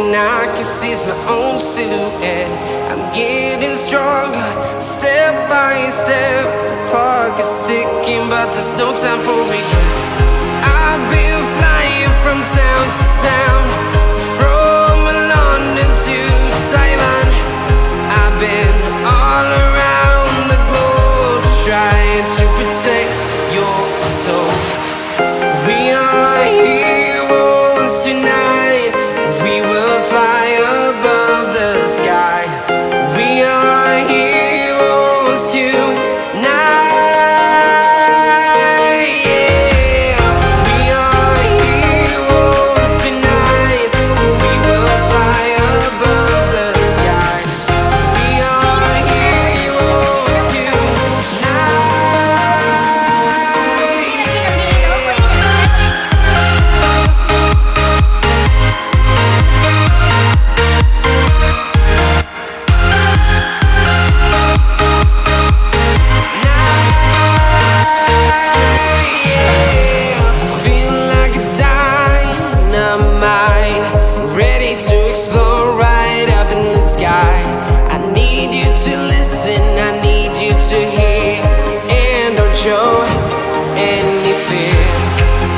thing I can see is my own silhouette. I'm getting stronger, step by step. The clock is ticking, but there's no time for regrets. I've been flying from town to town, from London to Taiwan. I've been all around the globe, trying to protect your soul. We are heroes tonight. We will fly above the sky. We are heroes tonight. Yeah. We are heroes tonight. We will fly above the sky. We are heroes tonight. Feel like a dynamite, ready to explode right up in the sky. I need you to listen, I need you to hear, and don't show any fear.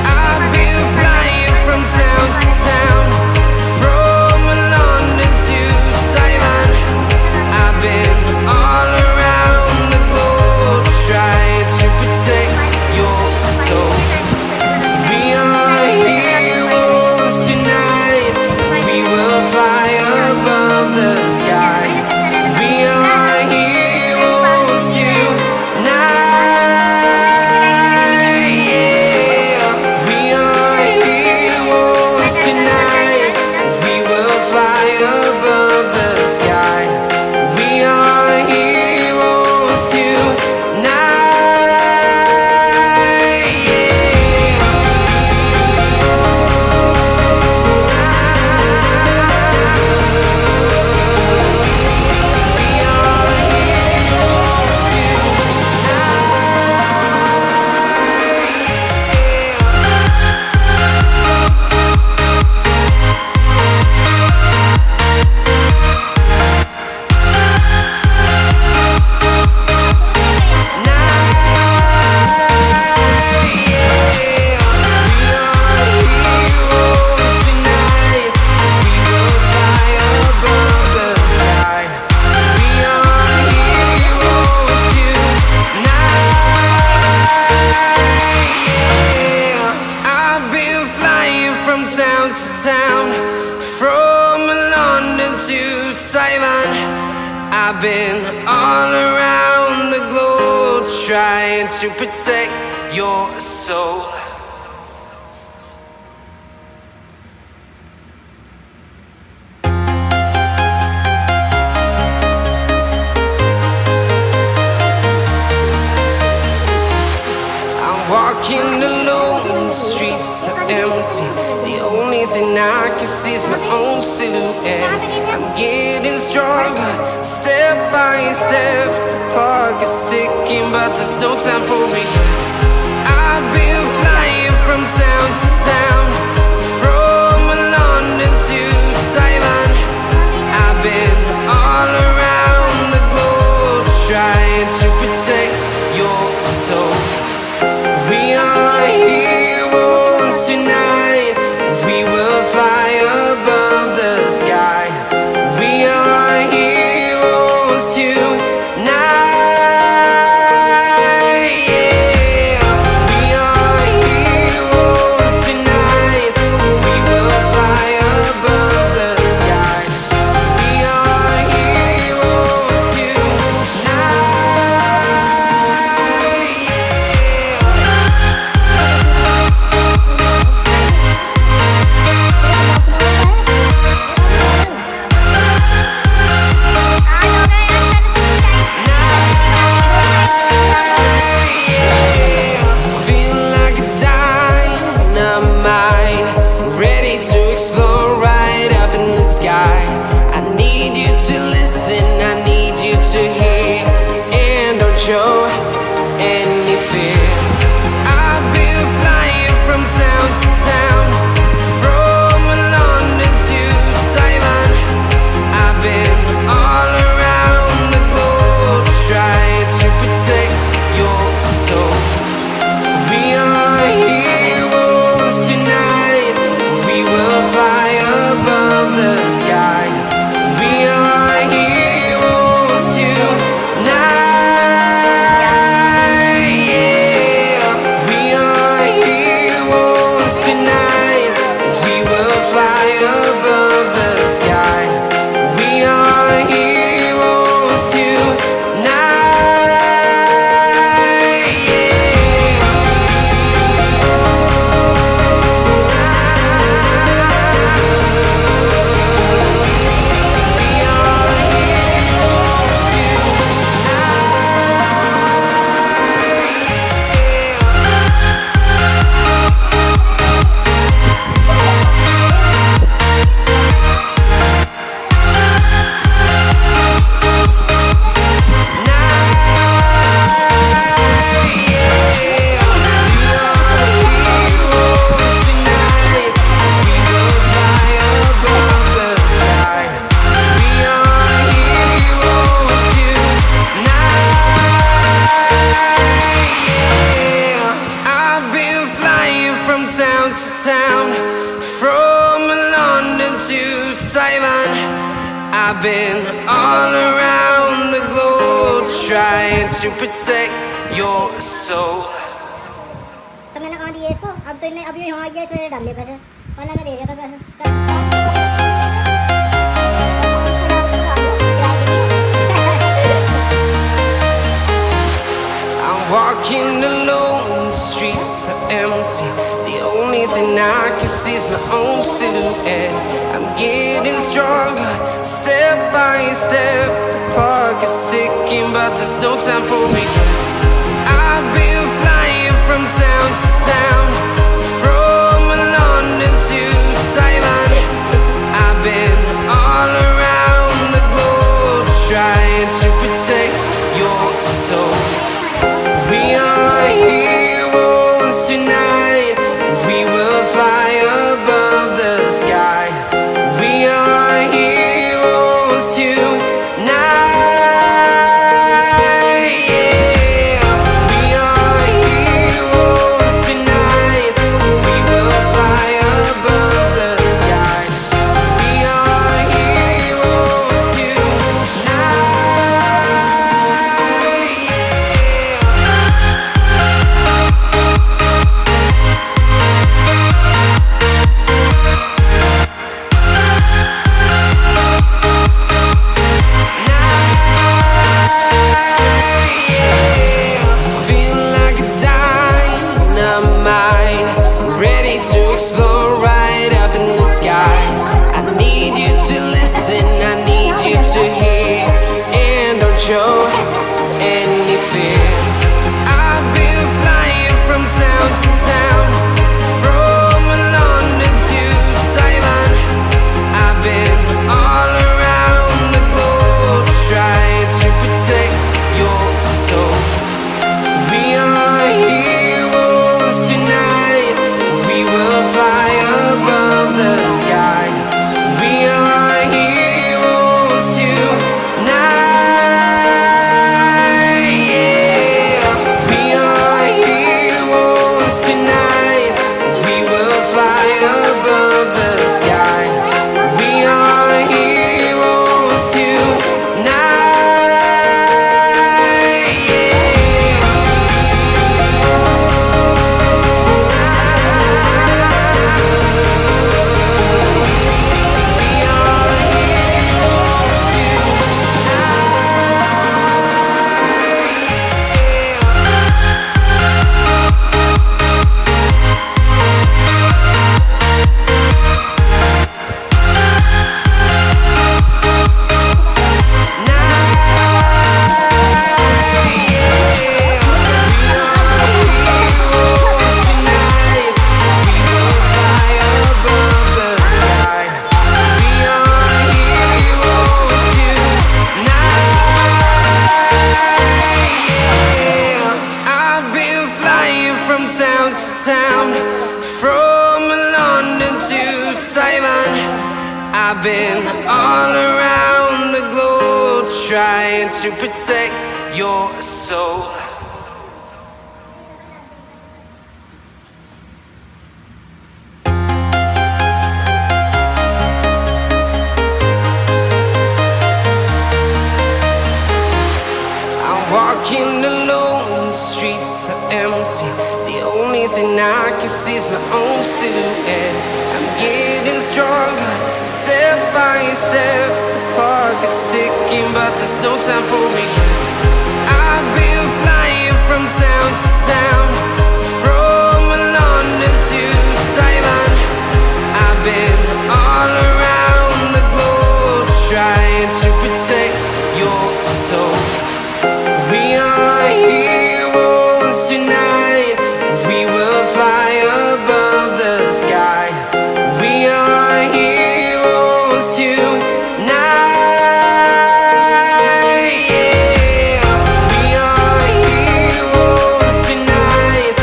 I've been flying from town to town, from London to Taiwan. I've been all around the globe, trying to protect your soul. We are heroes tonight. We will fly above the sky. We are heroes tonight. Yeah. We are heroes tonight. We will fly above the sky. We are heroes tonight. From town to town, from London to Taiwan. I've been all around the globe, trying to protect your soul. Walking alone, the streets are empty. The only thing I can see is my own silhouette. I'm getting stronger, step by step. The clock is ticking, but there's no time for regrets. I've been flying from town to town, from London to Taiwan. I've been all around the globe, trying to protect your soul. We are heroes tonight. We will fly above the sky. We are heroes tonight. Yeah. We are heroes tonight. We will fly above the sky. We are heroes tonight. I need you to listen, I need you to hear, and don't show any fear. I've been flying from town to town, from London to Salon. to town, from London to Taiwan. I've been all around the globe trying to protect your soul. तो मैंने कहा दिए इसको, अब तो इन्हें अभी यहाँ ये इसमें डाल ले पैसे, वरना मैं दे दिया था पैसे। Walking alone, the streets are empty. The only thing I can see is my own silhouette. I'm getting stronger, step by step. The clock is ticking, but there's no time for regrets. I've been flying from town to town, from London to Taiwan. I've been all around the globe trying to protect your soul. We are heroes tonight. We will fly above the sky. We are heroes tonight. Yeah. We are heroes tonight. We will fly above the sky. We are heroes tonight. Feeling like a dynamite, ready to explode right up in the sky. I need you to listen, I need you to hear, and don't show any fear. I've been flying from town to town, from London to Taiwan. I've been all around the globe trying to protect your soul. We are heroes tonight. We will fly above the sky. We are heroes tonight. Yeah. We are heroes tonight. We will fly above the sky. We are heroes tonight. Town to town, from London to Taiwan. I've been all around the globe trying to protect your soul. I'm walking alone, the streets are empty. The only thing I can see is my own silhouette. I'm getting stronger, step by step. The clock is ticking, but there's no time for regrets. I've been flying from town to town, from London to Taiwan. I've been all around the globe trying to protect your soul. We are heroes tonight. We will fly above the sky. We are heroes tonight. Yeah. We are heroes tonight.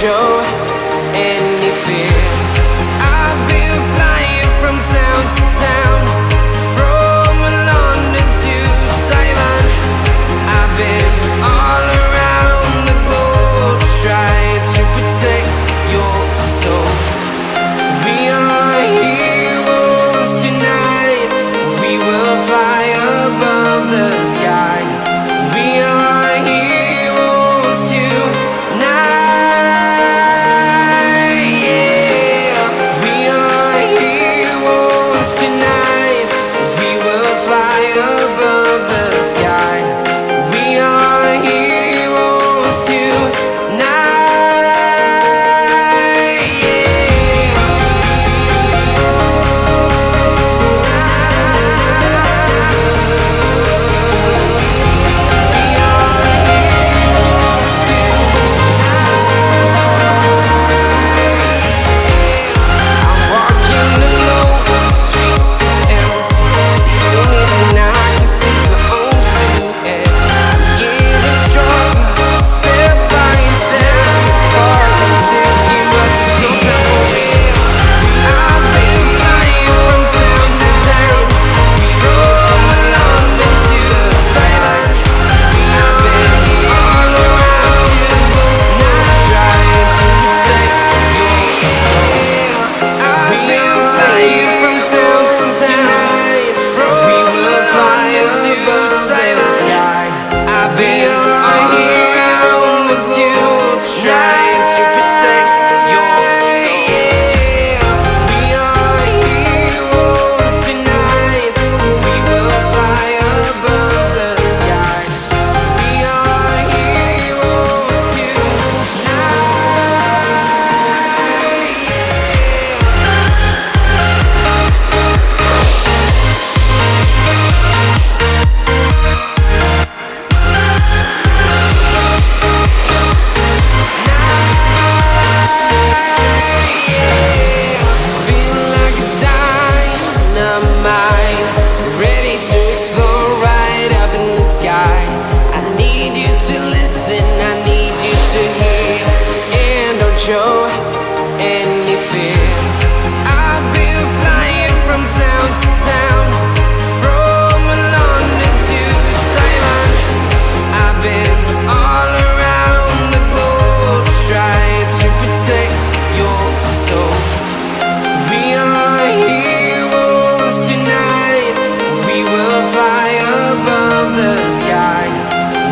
show any fear. I've been flying from town to town, from London to Taiwan. I've been all around the globe trying to protect your soul. We are heroes tonight. We will fly above the sky. We are heroes tonight. Yeah. We are heroes tonight. We will fly above the sky. We are heroes tonight. Trying to protect your soul. We are heroes tonight. We will fly above the sky. We are heroes show any fear. I've been flying from town to town, from London to Taiwan. I've been all around the globe trying to protect your soul. We are heroes tonight. We will fly above the sky.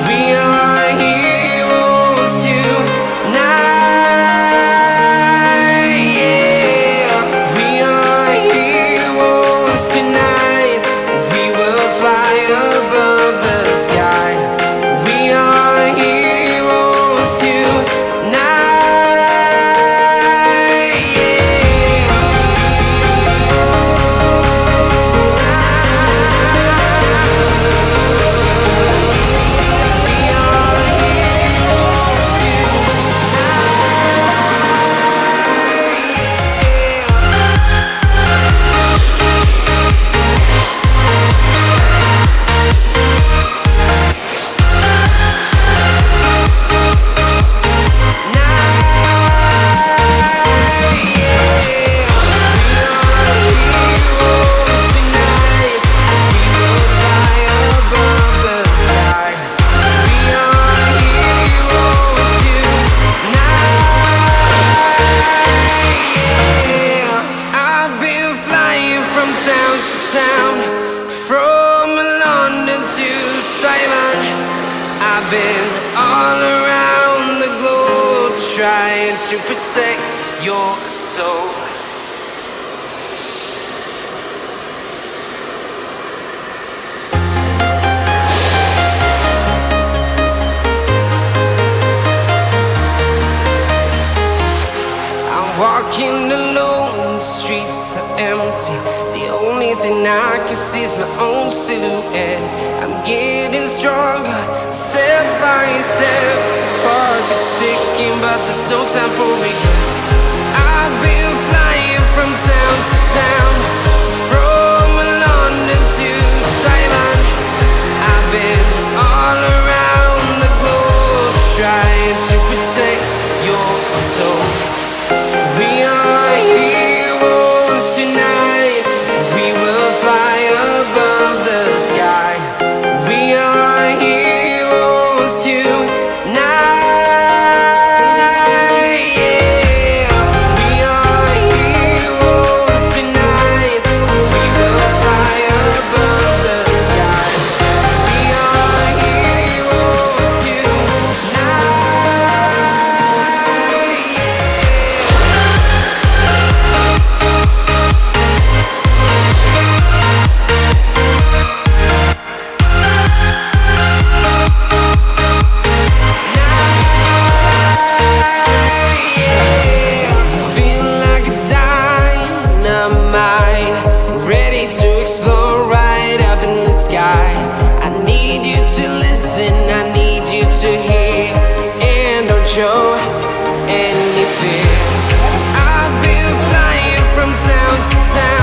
We are heroes tonight. Tonight, we will fly above the sky. We are heroes tonight. Town to town, from London to Taiwan. I've been all around the globe trying to protect your soul. I'm walking alone, the streets are empty. The only thing I can see is my own silhouette. I'm getting stronger, step by step. The clock is ticking, but there's no time for regrets. I've been flying from town to town, from London to Taiwan. I've been all around the globe trying to protect your soul. fear. I've been flying from town to town.